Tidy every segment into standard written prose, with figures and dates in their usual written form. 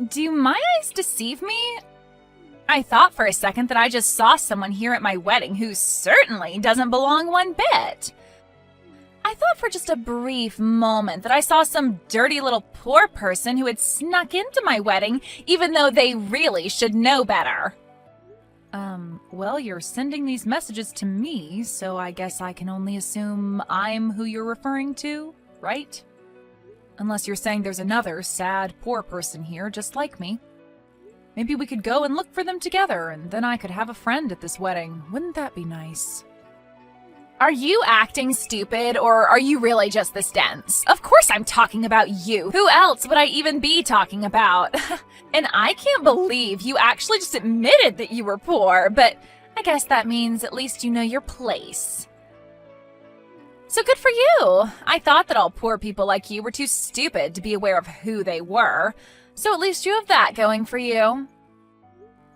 Do my eyes deceive me? I thought for a second that I just saw someone here at my wedding who certainly doesn't belong one bit. I thought for just a brief moment that I saw some dirty little poor person who had snuck into my wedding, even though they really should know better. Well, you're sending these messages to me, so I guess I can only assume I'm who you're referring to, right? Unless you're saying there's another sad, poor person here just like me. Maybe we could go and look for them together, and then I could have a friend at this wedding. Wouldn't that be nice? Are you acting stupid, or are you really just this dense? Of course I'm talking about you. Who else would I even be talking about? And I can't believe you actually just admitted that you were poor, but I guess that means at least you know your place. So good for you. I thought that all poor people like you were too stupid to be aware of who they were, so at least you have that going for you.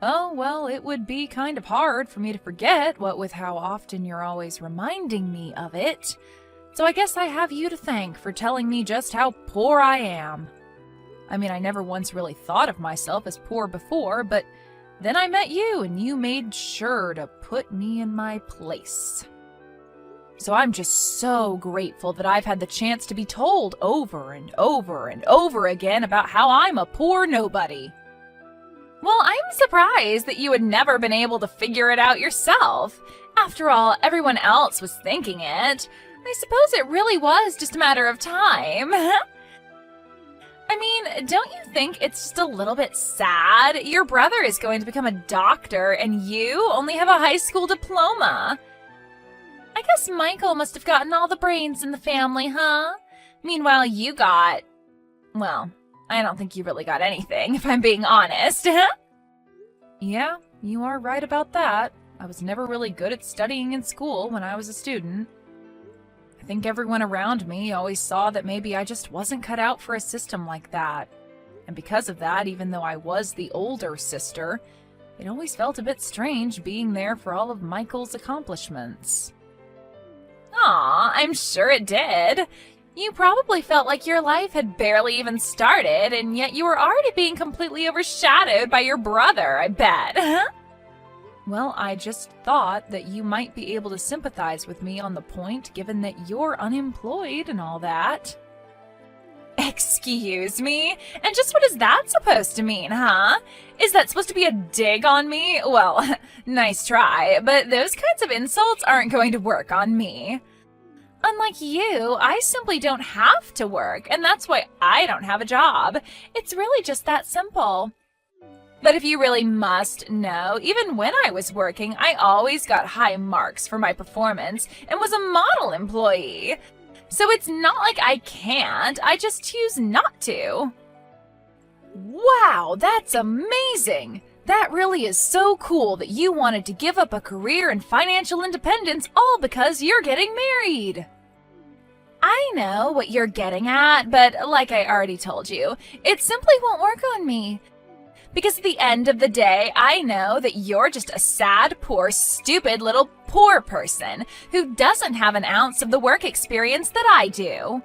Oh, well, it would be kind of hard for me to forget, what with how often you're always reminding me of it. So I guess I have you to thank for telling me just how poor I am. I mean, I never once really thought of myself as poor before, but then I met you and you made sure to put me in my place. So I'm just so grateful that I've had the chance to be told over and over and over again about how I'm a poor nobody. Well, I'm surprised that you had never been able to figure it out yourself. After all, everyone else was thinking it. I suppose it really was just a matter of time. I mean, don't you think it's just a little bit sad? Your brother is going to become a doctor and you only have a high school diploma. I guess Michael must have gotten all the brains in the family, huh? Meanwhile, you got... well, I don't think you really got anything, if I'm being honest. Yeah, you are right about that. I was never really good at studying in school when I was a student. I think everyone around me always saw that maybe I just wasn't cut out for a system like that. And because of that, even though I was the older sister, it always felt a bit strange being there for all of Michael's accomplishments. Aw, I'm sure it did. You probably felt like your life had barely even started, and yet you were already being completely overshadowed by your brother, I bet. Well, I just thought that you might be able to sympathize with me on the point, given that you're unemployed and all that. Excuse me? And just what is that supposed to mean, huh? Is that supposed to be a dig on me? Well, nice try, but those kinds of insults aren't going to work on me. Unlike you, I simply don't have to work, and that's why I don't have a job. It's really just that simple. But if you really must know, even when I was working, I always got high marks for my performance and was a model employee. So it's not like I can't, I just choose not to. Wow, that's amazing! That really is so cool that you wanted to give up a career and financial independence all because you're getting married. I know what you're getting at, but like I already told you, it simply won't work on me. Because at the end of the day, I know that you're just a sad, poor, stupid little poor person who doesn't have an ounce of the work experience that I do.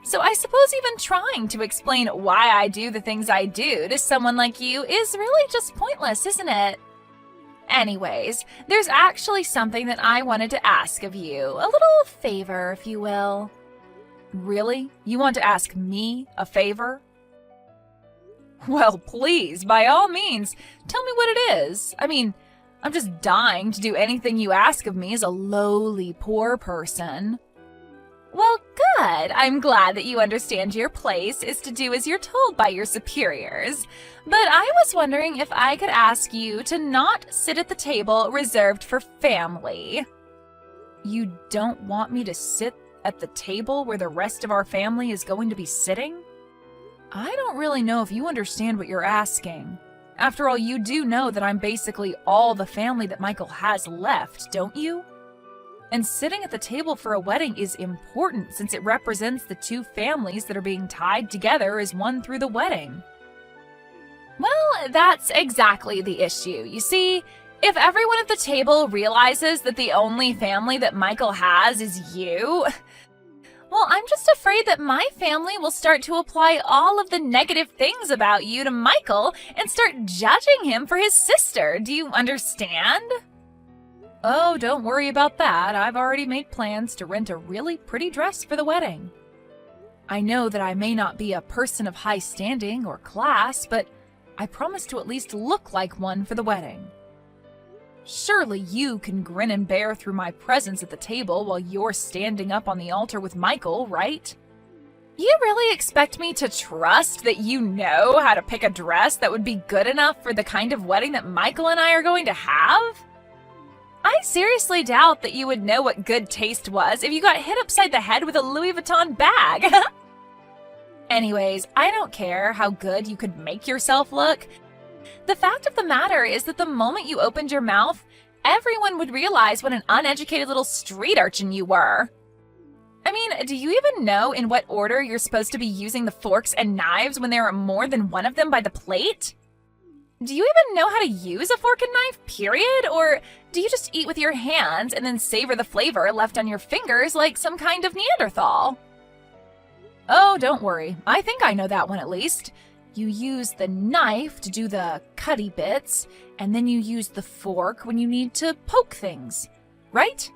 So I suppose even trying to explain why I do the things I do to someone like you is really just pointless, isn't it? Anyways, there's actually something that I wanted to ask of you. A little favor, if you will. Really? You want to ask me a favor? Well, please, by all means, tell me what it is. I mean, I'm just dying to do anything you ask of me as a lowly poor person. Well, good. I'm glad that you understand your place is to do as you're told by your superiors. But I was wondering if I could ask you to not sit at the table reserved for family. You don't want me to sit at the table where the rest of our family is going to be sitting? I don't really know if you understand what you're asking. After all, you do know that I'm basically all the family that Michael has left, don't you? And sitting at the table for a wedding is important since it represents the two families that are being tied together as one through the wedding. Well, that's exactly the issue. You see, if everyone at the table realizes that the only family that Michael has is you, Well, I'm just afraid that my family will start to apply all of the negative things about you to Michael and start judging him for his sister. Do you understand? Oh, don't worry about that. I've already made plans to rent a really pretty dress for the wedding. I know that I may not be a person of high standing or class, but I promise to at least look like one for the wedding. Surely you can grin and bear through my presence at the table while you're standing up on the altar with Michael, right? You really expect me to trust that you know how to pick a dress that would be good enough for the kind of wedding that Michael and I are going to have? I seriously doubt that you would know what good taste was if you got hit upside the head with a Louis Vuitton bag. Anyways, I don't care how good you could make yourself look. The fact of the matter is that the moment you opened your mouth, everyone would realize what an uneducated little street urchin you were. I mean, do you even know in what order you're supposed to be using the forks and knives when there are more than one of them by the plate? Do you even know how to use a fork and knife, period? Or do you just eat with your hands and then savor the flavor left on your fingers like some kind of Neanderthal? Oh, don't worry. I think I know that one at least. You use the knife to do the cutty bits, and then you use the fork when you need to poke things, right?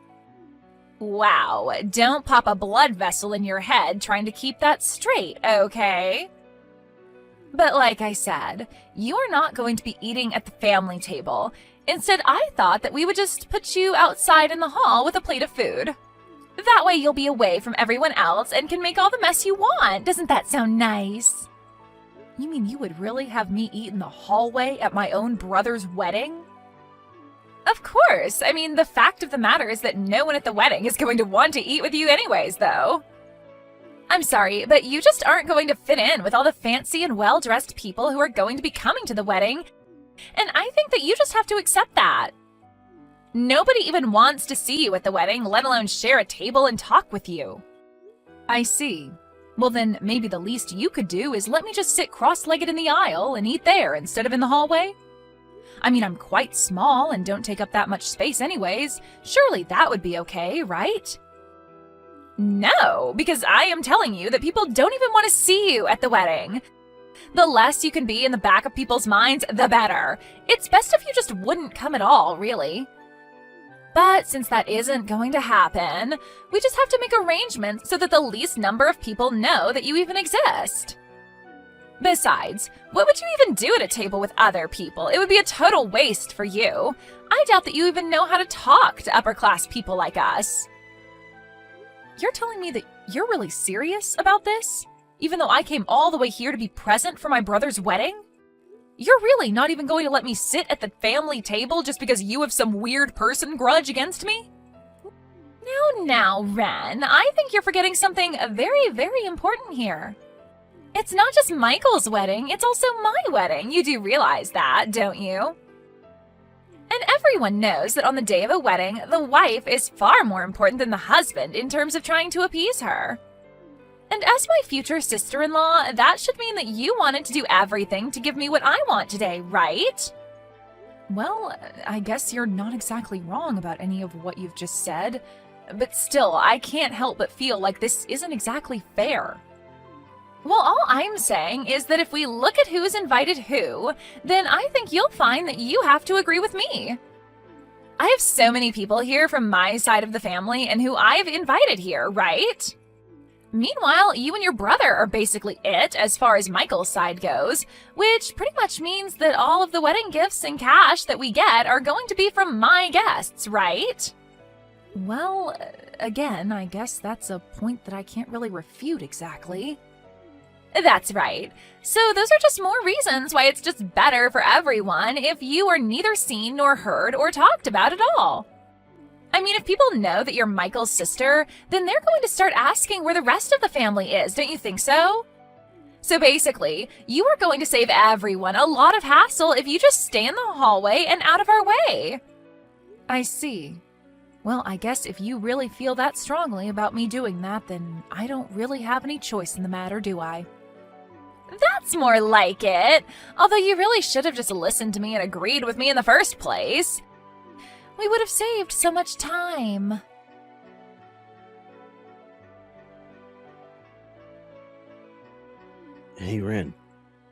Wow, don't pop a blood vessel in your head trying to keep that straight, okay? But like I said, you are not going to be eating at the family table. Instead, I thought that we would just put you outside in the hall with a plate of food. That way you'll be away from everyone else and can make all the mess you want. Doesn't that sound nice? You mean you would really have me eat in the hallway at my own brother's wedding? Of course. I mean, the fact of the matter is that no one at the wedding is going to want to eat with you anyways, though. I'm sorry, but you just aren't going to fit in with all the fancy and well-dressed people who are going to be coming to the wedding. And I think that you just have to accept that. Nobody even wants to see you at the wedding, let alone share a table and talk with you. I see. Well then, maybe the least you could do is let me just sit cross-legged in the aisle and eat there instead of in the hallway. I mean, I'm quite small and don't take up that much space anyways. Surely that would be okay, right? No, because I am telling you that people don't even want to see you at the wedding. The less you can be in the back of people's minds, the better. It's best if you just wouldn't come at all, really. But since that isn't going to happen, we just have to make arrangements so that the least number of people know that you even exist. Besides, what would you even do at a table with other people? It would be a total waste for you. I doubt that you even know how to talk to upper-class people like us. You're telling me that you're really serious about this? Even though I came all the way here to be present for my brother's wedding? You're really not even going to let me sit at the family table just because you have some weird person grudge against me? Now, Ren, I think you're forgetting something very, very important here. It's not just Michael's wedding, it's also my wedding. You do realize that, don't you? And everyone knows that on the day of a wedding, the wife is far more important than the husband in terms of trying to appease her. And as my future sister-in-law, that should mean that you wanted to do everything to give me what I want today, right? Well, I guess you're not exactly wrong about any of what you've just said, but still, I can't help but feel like this isn't exactly fair. Well, all I'm saying is that if we look at who's invited who, then I think you'll find that you have to agree with me. I have so many people here from my side of the family and who I've invited here, right? Meanwhile, you and your brother are basically it as far as Michael's side goes, which pretty much means that all of the wedding gifts and cash that we get are going to be from my guests, right? Well, again, I guess that's a point that I can't really refute exactly. That's right. So those are just more reasons why it's just better for everyone if you are neither seen nor heard or talked about at all. I mean, if people know that you're Michael's sister, then they're going to start asking where the rest of the family is, don't you think so? So basically, you are going to save everyone a lot of hassle if you just stay in the hallway and out of our way. I see. Well, I guess if you really feel that strongly about me doing that, then I don't really have any choice in the matter, do I? That's more like it. Although you really should have just listened to me and agreed with me in the first place. We would have saved so much time. Hey, Ren.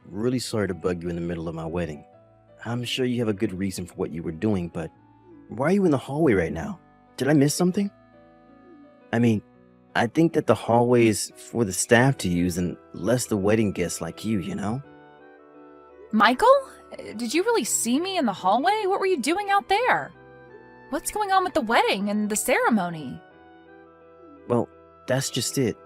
Really sorry to bug you in the middle of my wedding. I'm sure you have a good reason for what you were doing, but why are you in the hallway right now? Did I miss something? I mean, I think that the hallway is for the staff to use and less the wedding guests like you know? Michael? Did you really see me in the hallway? What were you doing out there? What's going on with the wedding and the ceremony? Well, that's just it.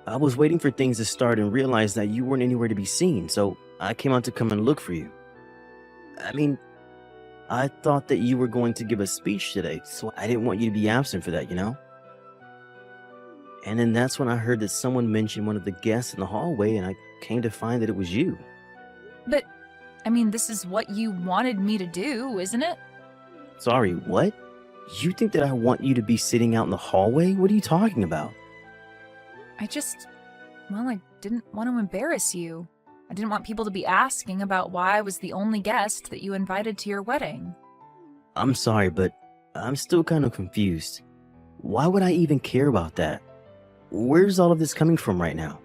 I was waiting for things to start and realized that you weren't anywhere to be seen, so I came out to come and look for you. I mean, I thought that you were going to give a speech today, so I didn't want you to be absent for that, you know? And then that's when I heard that someone mentioned one of the guests in the hallway, and I came to find that it was you. But, this is what you wanted me to do, isn't it? Sorry, what? You think that I want you to be sitting out in the hallway? What are you talking about? I didn't want to embarrass you. I didn't want people to be asking about why I was the only guest that you invited to your wedding. I'm sorry, but I'm still kind of confused. Why would I even care about that? Where's all of this coming from right now?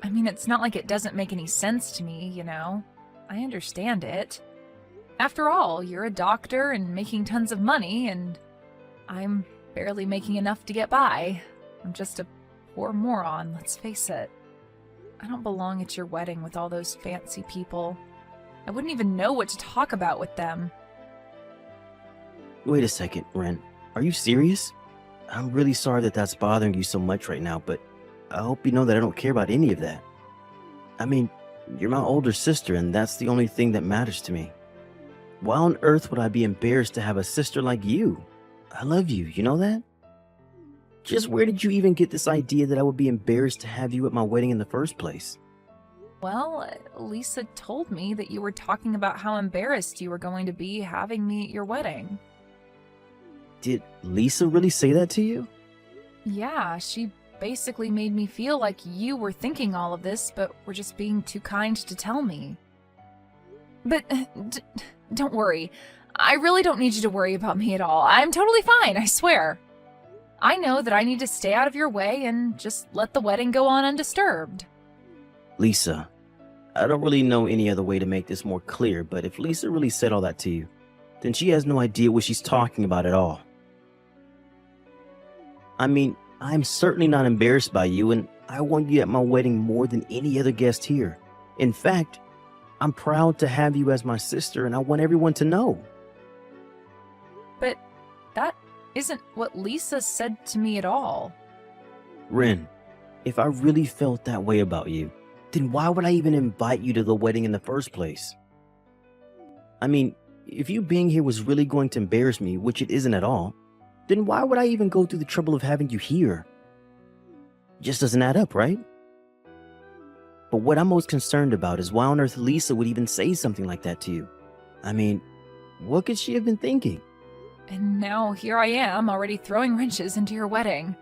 It's not like it doesn't make any sense to me, I understand it. After all, you're a doctor and making tons of money, and I'm barely making enough to get by. I'm just a poor moron, let's face it. I don't belong at your wedding with all those fancy people. I wouldn't even know what to talk about with them. Wait a second, Ren. Are you serious? I'm really sorry that that's bothering you so much right now, but I hope you know that I don't care about any of that. You're my older sister, and that's the only thing that matters to me. Why on earth would I be embarrassed to have a sister like you? I love you, you know that? Just where did you even get this idea that I would be embarrassed to have you at my wedding in the first place? Well, Lisa told me that you were talking about how embarrassed you were going to be having me at your wedding. Did Lisa really say that to you? Yeah, she basically made me feel like you were thinking all of this, but were just being too kind to tell me. But don't worry. I really don't need you to worry about me at all. I'm totally fine, I swear. I know that I need to stay out of your way and just let the wedding go on undisturbed. Lisa, I don't really know any other way to make this more clear, but if Lisa really said all that to you, then she has no idea what she's talking about at all. I'm certainly not embarrassed by you, and I want you at my wedding more than any other guest here. In fact, I'm proud to have you as my sister, and I want everyone to know. But that isn't what Lisa said to me at all. Ren, if I really felt that way about you, then why would I even invite you to the wedding in the first place? If you being here was really going to embarrass me, which it isn't at all, then why would I even go through the trouble of having you here? Just doesn't add up, right? But what I'm most concerned about is why on earth Lisa would even say something like that to you. What could she have been thinking? And now here I am, already throwing wrenches into your wedding.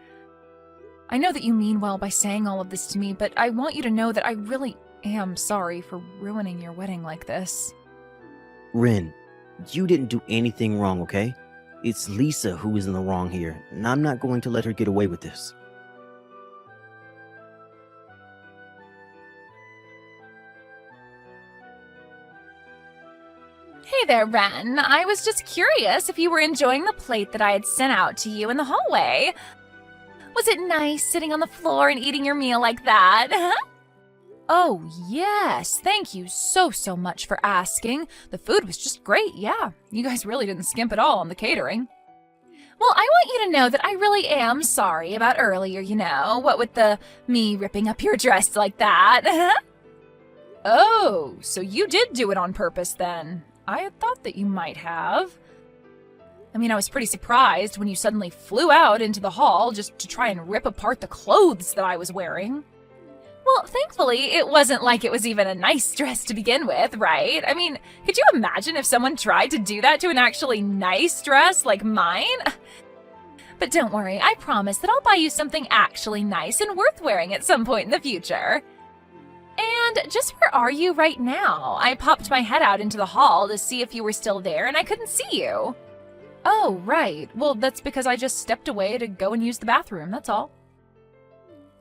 I know that you mean well by saying all of this to me, but I want you to know that I really am sorry for ruining your wedding like this. Ren, you didn't do anything wrong, okay? It's Lisa who is in the wrong here, and I'm not going to let her get away with this. Hey there, Ren. I was just curious if you were enjoying the plate that I had sent out to you in the hallway. Was it nice sitting on the floor and eating your meal like that? Oh, yes. Thank you so much for asking. The food was just great, yeah. You guys really didn't skimp at all on the catering. Well, I want you to know that I really am sorry about earlier, what with me ripping up your dress like that. Oh, so you did do it on purpose then. I had thought that you might have. I was pretty surprised when you suddenly flew out into the hall just to try and rip apart the clothes that I was wearing. Well, thankfully, it wasn't like it was even a nice dress to begin with, right? Could you imagine if someone tried to do that to an actually nice dress like mine? But don't worry, I promise that I'll buy you something actually nice and worth wearing at some point in the future. And just where are you right now? I popped my head out into the hall to see if you were still there, and I couldn't see you. Oh, right. Well, that's because I just stepped away to go and use the bathroom, that's all.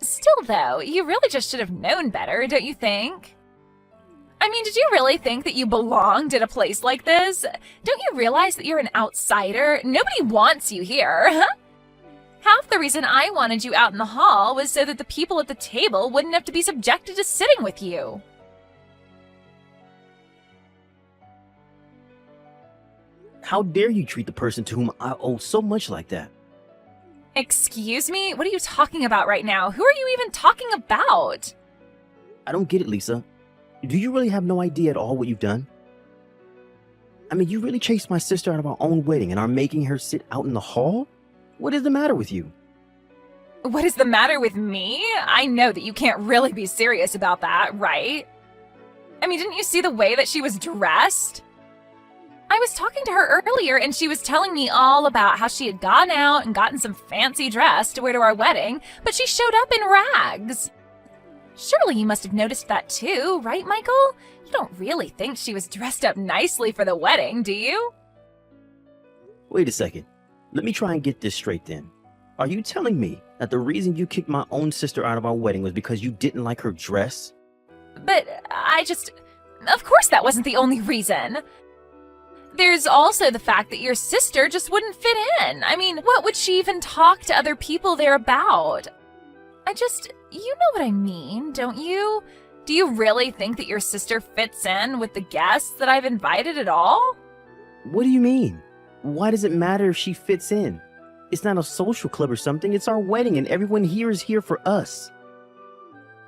Still, though, you really just should have known better, don't you think? I mean, did you really think that you belonged at a place like this? Don't you realize that you're an outsider? Nobody wants you here. Half the reason I wanted you out in the hall was so that the people at the table wouldn't have to be subjected to sitting with you. How dare you treat the person to whom I owe so much like that? Excuse me? What are you talking about right now? Who are you even talking about? I don't get it, Lisa. Do you really have no idea at all what you've done? I mean, you really chased my sister out of our own wedding and are making her sit out in the hall? What is the matter with you? What is the matter with me? I know that you can't really be serious about that, right? I mean, didn't you see the way that she was dressed? I was talking to her earlier and she was telling me all about how she had gone out and gotten some fancy dress to wear to our wedding, but she showed up in rags. Surely you must have noticed that too, right, Michael? You don't really think she was dressed up nicely for the wedding, do you? Wait a second. Let me try and get this straight then. Are you telling me that the reason you kicked my own sister out of our wedding was because you didn't like her dress? But of course that wasn't the only reason. There's also the fact that your sister just wouldn't fit in. I mean, what would she even talk to other people there about? You know what I mean, don't you? Do you really think that your sister fits in with the guests that I've invited at all? What do you mean? Why does it matter if she fits in? It's not a social club or something, it's our wedding and everyone here is here for us.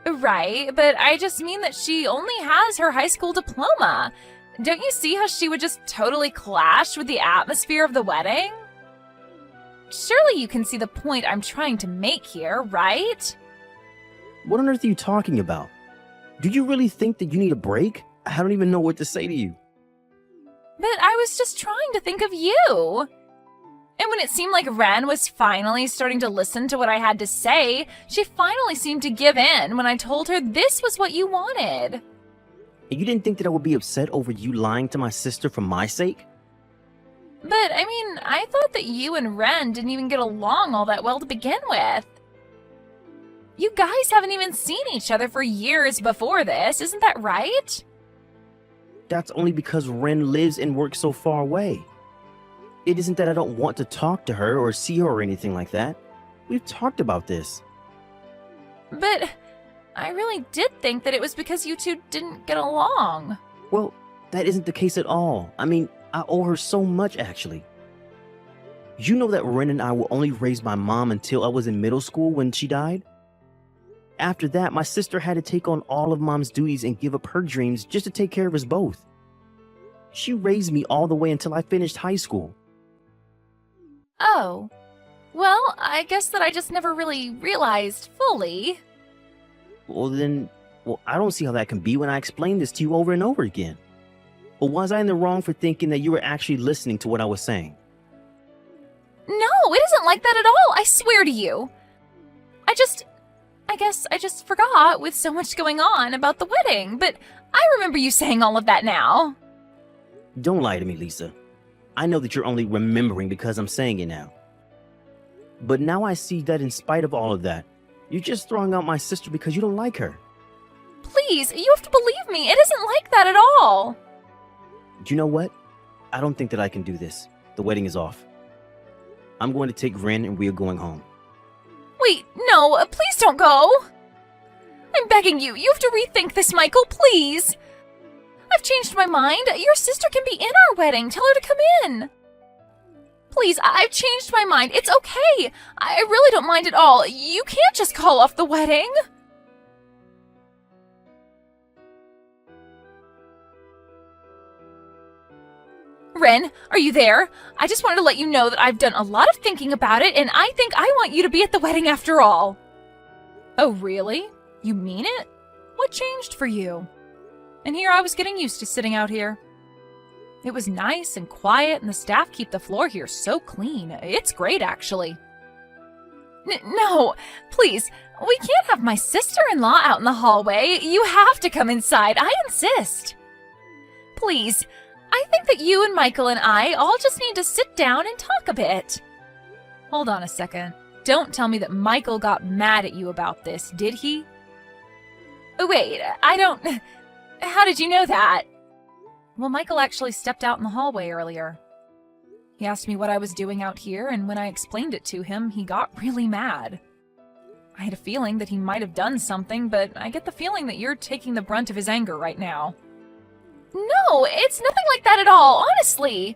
Right, but I just mean that she only has her high school diploma. Don't you see how she would just totally clash with the atmosphere of the wedding? Surely you can see the point I'm trying to make here, right? What on earth are you talking about? Do you really think that you need a break? I don't even know what to say to you. But I was just trying to think of you. And when it seemed like Ren was finally starting to listen to what I had to say, she finally seemed to give in when I told her this was what you wanted. And you didn't think that I would be upset over you lying to my sister for my sake? But, I mean, I thought that you and Ren didn't even get along all that well to begin with. You guys haven't even seen each other for years before this, isn't that right? That's only because Ren lives and works so far away. It isn't that I don't want to talk to her or see her or anything like that. We've talked about this. But I really did think that it was because you two didn't get along. Well, that isn't the case at all. I mean, I owe her so much, actually. You know that Ren and I were only raised by Mom until I was in middle school when she died? After that, my sister had to take on all of Mom's duties and give up her dreams just to take care of us both. She raised me all the way until I finished high school. Oh. Well, I guess that I just never really realized fully. Well, I don't see how that can be when I explained this to you over and over again. Or was I in the wrong for thinking that you were actually listening to what I was saying? No, it isn't like that at all, I swear to you. I guess I just forgot with so much going on about the wedding, but I remember you saying all of that now. Don't lie to me, Lisa. I know that you're only remembering because I'm saying it now. But now I see that in spite of all of that, you're just throwing out my sister because you don't like her. Please, you have to believe me, it isn't like that at all. Do you know what? I don't think that I can do this. The wedding is off. I'm going to take Ren and we are going home. Wait, no, please don't go. I'm begging you, you have to rethink this, Michael, please. I've changed my mind. Your sister can be in our wedding. Tell her to come in. Please, I've changed my mind. It's okay. I really don't mind at all. You can't just call off the wedding. Ren, are you there? I just wanted to let you know that I've done a lot of thinking about it, and I think I want you to be at the wedding after all. Oh, really? You mean it? What changed for you? And here I was getting used to sitting out here. It was nice and quiet, and the staff keep the floor here so clean. It's great, actually. No, please, we can't have my sister-in-law out in the hallway. You have to come inside, I insist. Please, I think that you and Michael and I all just need to sit down and talk a bit. Hold on a second. don't tell me that Michael got mad at you about this, did he? Wait, I don't... How did you know that? Well, Michael actually stepped out in the hallway earlier. He asked me what I was doing out here, and when I explained it to him, he got really mad. I had a feeling that he might have done something, but I get the feeling that you're taking the brunt of his anger right now. No, it's nothing like that at all, honestly.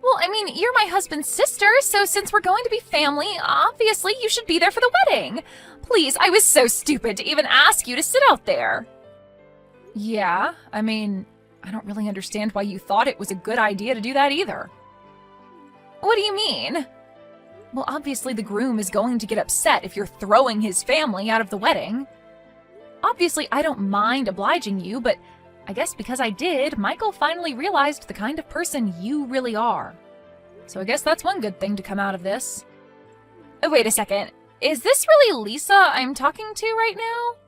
Well, I mean, you're my husband's sister, so since we're going to be family, obviously you should be there for the wedding. Please, I was so stupid to even ask you to sit out there. Yeah, I mean, I don't really understand why you thought it was a good idea to do that either. What do you mean? Well, obviously the groom is going to get upset if you're throwing his family out of the wedding. Obviously, I don't mind obliging you, but I guess because I did, Michael finally realized the kind of person you really are. So I guess that's one good thing to come out of this. Oh, wait a second. Is this really Lisa I'm talking to right now?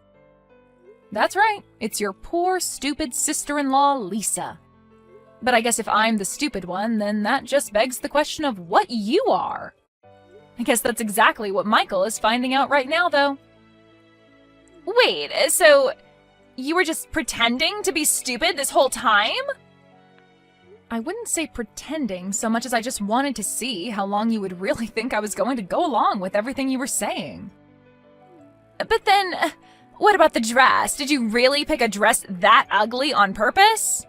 That's right. It's your poor, stupid sister-in-law, Lisa. But I guess if I'm the stupid one, then that just begs the question of what you are. I guess that's exactly what Michael is finding out right now, though. Wait, so you were just pretending to be stupid this whole time? I wouldn't say pretending so much as I just wanted to see how long you would really think I was going to go along with everything you were saying. But then, what about the dress? Did you really pick a dress that ugly on purpose?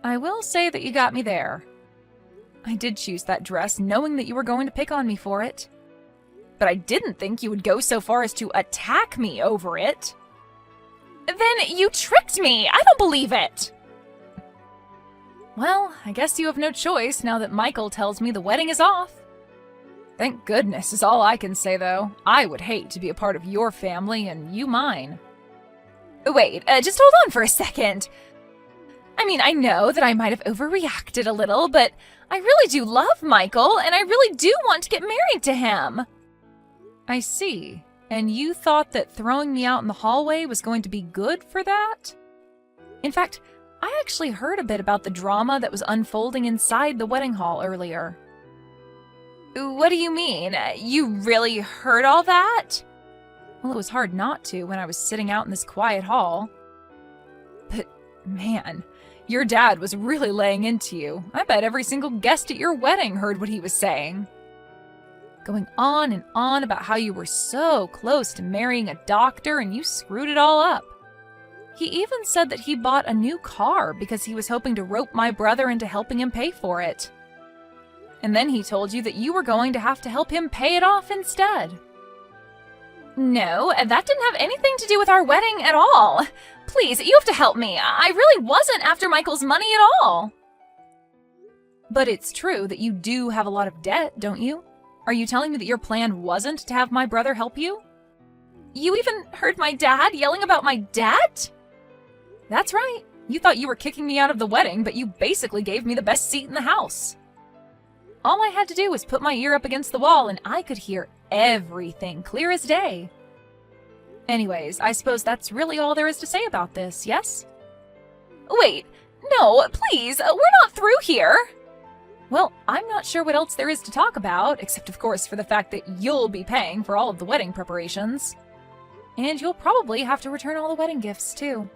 I will say that you got me there. I did choose that dress knowing that you were going to pick on me for it. But I didn't think you would go so far as to attack me over it. Then you tricked me! I don't believe it! Well, I guess you have no choice now that Michael tells me the wedding is off. Thank goodness is all I can say, though. I would hate to be a part of your family and you mine. Wait, just hold on for a second. I mean, I know that I might have overreacted a little, but I really do love Michael, and I really do want to get married to him. I see. And you thought that throwing me out in the hallway was going to be good for that? In fact, I actually heard a bit about the drama that was unfolding inside the wedding hall earlier. What do you mean? You really heard all that? Well, it was hard not to when I was sitting out in this quiet hall. But, man, your dad was really laying into you. I bet every single guest at your wedding heard what he was saying. Going on and on about how you were so close to marrying a doctor and you screwed it all up. He even said that he bought a new car because he was hoping to rope my brother into helping him pay for it. And then he told you that you were going to have to help him pay it off instead. No, that didn't have anything to do with our wedding at all. Please, you have to help me. I really wasn't after Michael's money at all. But it's true that you do have a lot of debt, don't you? Are you telling me that your plan wasn't to have my brother help you? You even heard my dad yelling about my debt? That's right. You thought you were kicking me out of the wedding, but you basically gave me the best seat in the house. All I had to do was put my ear up against the wall and I could hear everything clear as day. Anyways, I suppose that's really all there is to say about this, yes? Wait, no, please, we're not through here. Well, I'm not sure what else there is to talk about, except of course for the fact that you'll be paying for all of the wedding preparations. And you'll probably have to return all the wedding gifts, too.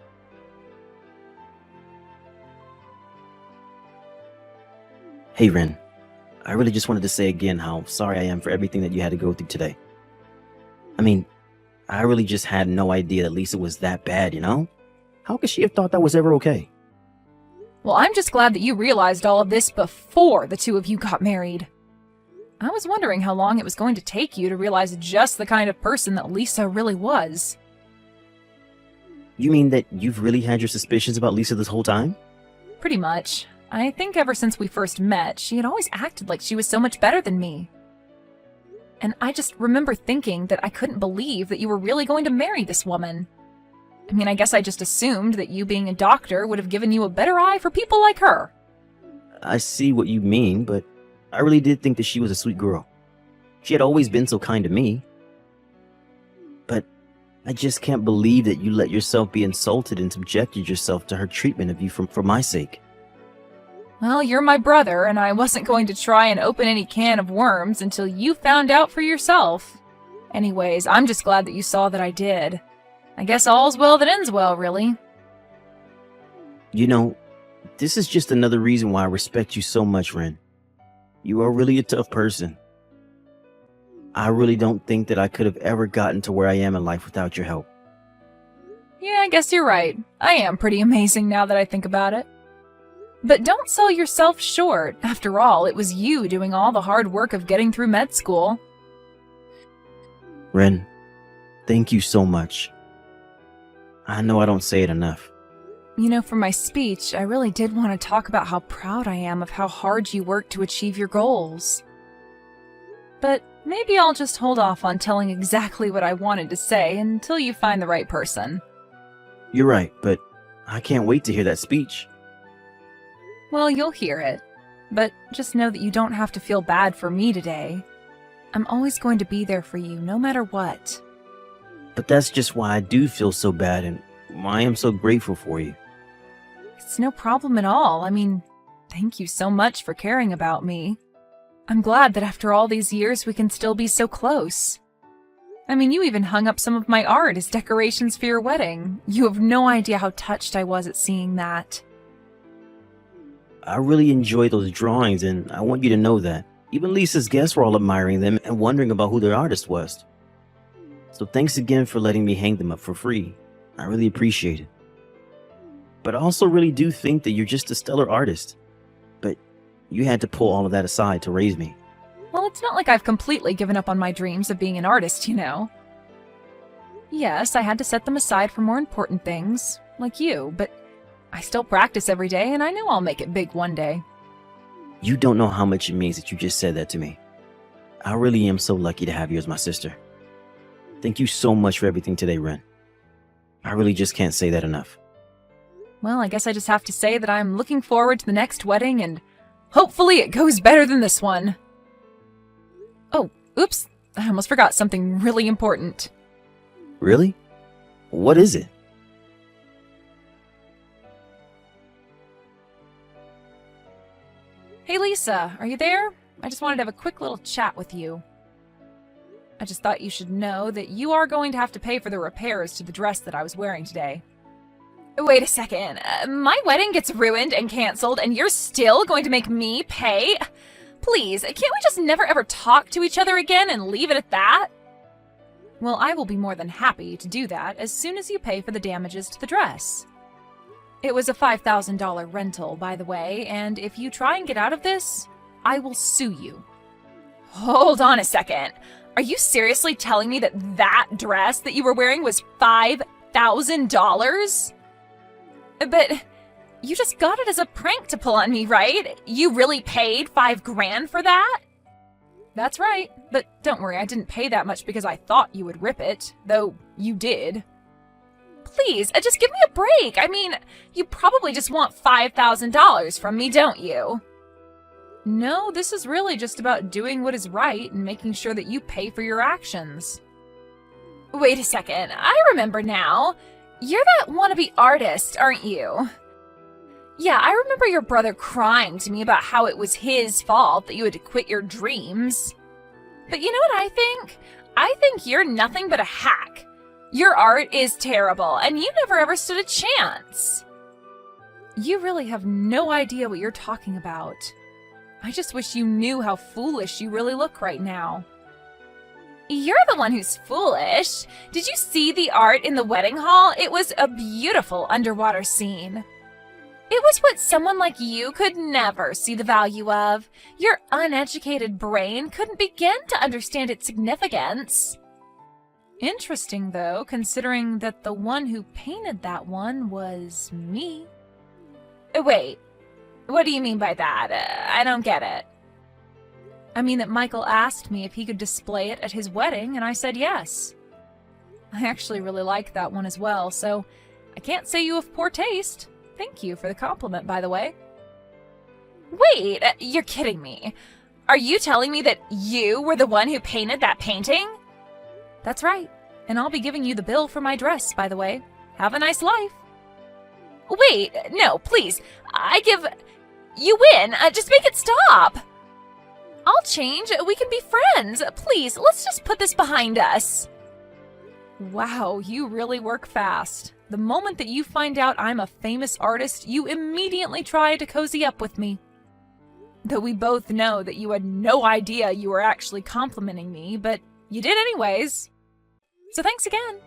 Hey, Ren. I really just wanted to say again how sorry I am for everything that you had to go through today. I mean, I really just had no idea that Lisa was that bad, you know? How could she have thought that was ever okay? Well, I'm just glad that you realized all of this before the two of you got married. I was wondering how long it was going to take you to realize just the kind of person that Lisa really was. You mean that you've really had your suspicions about Lisa this whole time? Pretty much. I think ever since we first met, she had always acted like she was so much better than me. And I just remember thinking that I couldn't believe that you were really going to marry this woman. I mean, I guess I just assumed that you being a doctor would have given you a better eye for people like her. I see what you mean, but I really did think that she was a sweet girl. She had always been so kind to me. But I just can't believe that you let yourself be insulted and subjected yourself to her treatment of you for my sake. Well, you're my brother, and I wasn't going to try and open any can of worms until you found out for yourself. Anyways, I'm just glad that you saw that I did. I guess all's well that ends well, really. You know, this is just another reason why I respect you so much, Ren. You are really a tough person. I really don't think that I could have ever gotten to where I am in life without your help. Yeah, I guess you're right. I am pretty amazing now that I think about it. But don't sell yourself short. After all, it was you doing all the hard work of getting through med school. Ren, thank you so much. I know I don't say it enough. You know, for my speech, I really did want to talk about how proud I am of how hard you worked to achieve your goals. But maybe I'll just hold off on telling exactly what I wanted to say until you find the right person. You're right, but I can't wait to hear that speech. Well, you'll hear it. But just know that you don't have to feel bad for me today. I'm always going to be there for you, no matter what. But that's just why I do feel so bad and why I am so grateful for you. It's no problem at all. I mean, thank you so much for caring about me. I'm glad that after all these years we can still be so close. I mean, you even hung up some of my art as decorations for your wedding. You have no idea how touched I was at seeing that. I really enjoy those drawings and I want you to know that. Even Lisa's guests were all admiring them and wondering about who their artist was. So thanks again for letting me hang them up for free. I really appreciate it. But I also really do think that you're just a stellar artist. But you had to pull all of that aside to raise me. Well, it's not like I've completely given up on my dreams of being an artist, you know. Yes, I had to set them aside for more important things, like you, but I still practice every day and I know I'll make it big one day. You don't know how much it means that you just said that to me. I really am so lucky to have you as my sister. Thank you so much for everything today, Ren. I really just can't say that enough. Well, I guess I just have to say that I'm looking forward to the next wedding and hopefully it goes better than this one. Oh, oops, I almost forgot something really important. Really? What is it? Hey Lisa, are you there? I just wanted to have a quick little chat with you. I just thought you should know that you are going to have to pay for the repairs to the dress that I was wearing today. Wait a second, my wedding gets ruined and canceled and you're still going to make me pay? Please, can't we just never ever talk to each other again and leave it at that? Well, I will be more than happy to do that as soon as you pay for the damages to the dress. It was a $5,000 rental, by the way, and if you try and get out of this, I will sue you. Hold on a second. Are you seriously telling me that that dress that you were wearing was $5,000? But you just got it as a prank to pull on me, right? You really paid $5,000 for that? That's right, but don't worry, I didn't pay that much because I thought you would rip it, though you did. Please, just give me a break. I mean, you probably just want $5,000 from me, don't you? No, this is really just about doing what is right and making sure that you pay for your actions. Wait a second, I remember now. You're that wannabe artist, aren't you? Yeah, I remember your brother crying to me about how it was his fault that you had to quit your dreams. But you know what I think? I think you're nothing but a hack. Your art is terrible, and you never ever stood a chance. You really have no idea what you're talking about. I just wish you knew how foolish you really look right now. You're the one who's foolish. Did you see the art in the wedding hall? It was a beautiful underwater scene. It was what someone like you could never see the value of. Your uneducated brain couldn't begin to understand its significance. Interesting, though, considering that the one who painted that one was me. Wait, what do you mean by that? I don't get it. I mean that Michael asked me if he could display it at his wedding, and I said yes. I actually really like that one as well, so I can't say you have poor taste. Thank you for the compliment, by the way. Wait, you're kidding me. Are you telling me that you were the one who painted that painting? That's right, and I'll be giving you the bill for my dress, by the way. Have a nice life. Wait, no, please, You win! Just make it stop! I'll change. We can be friends. Please, let's just put this behind us. Wow, you really work fast. The moment that you find out I'm a famous artist, you immediately try to cozy up with me. Though we both know that you had no idea you were actually complimenting me, but you did anyways. So thanks again.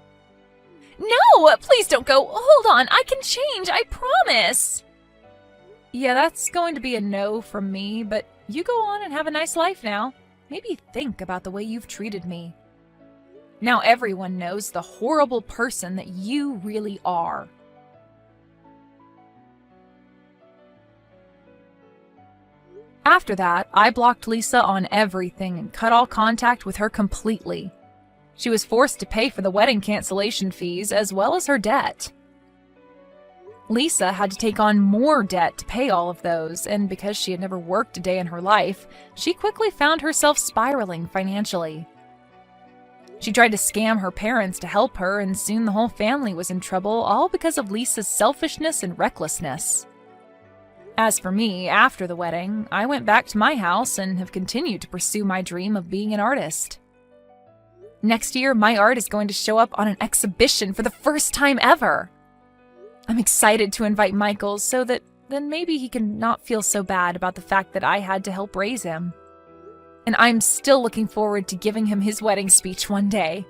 No, please don't go. Hold on, I can change, I promise. Yeah, that's going to be a no from me, but you go on and have a nice life now. Maybe think about the way you've treated me. Now everyone knows the horrible person that you really are. After that, I blocked Lisa on everything and cut all contact with her completely. She was forced to pay for the wedding cancellation fees as well as her debt. Lisa had to take on more debt to pay all of those, and because she had never worked a day in her life, she quickly found herself spiraling financially. She tried to scam her parents to help her, and soon the whole family was in trouble, all because of Lisa's selfishness and recklessness. As for me, after the wedding, I went back to my house and have continued to pursue my dream of being an artist. Next year, my art is going to show up on an exhibition for the first time ever. I'm excited to invite Michael so that then maybe he can not feel so bad about the fact that I had to help raise him. And I'm still looking forward to giving him his wedding speech one day.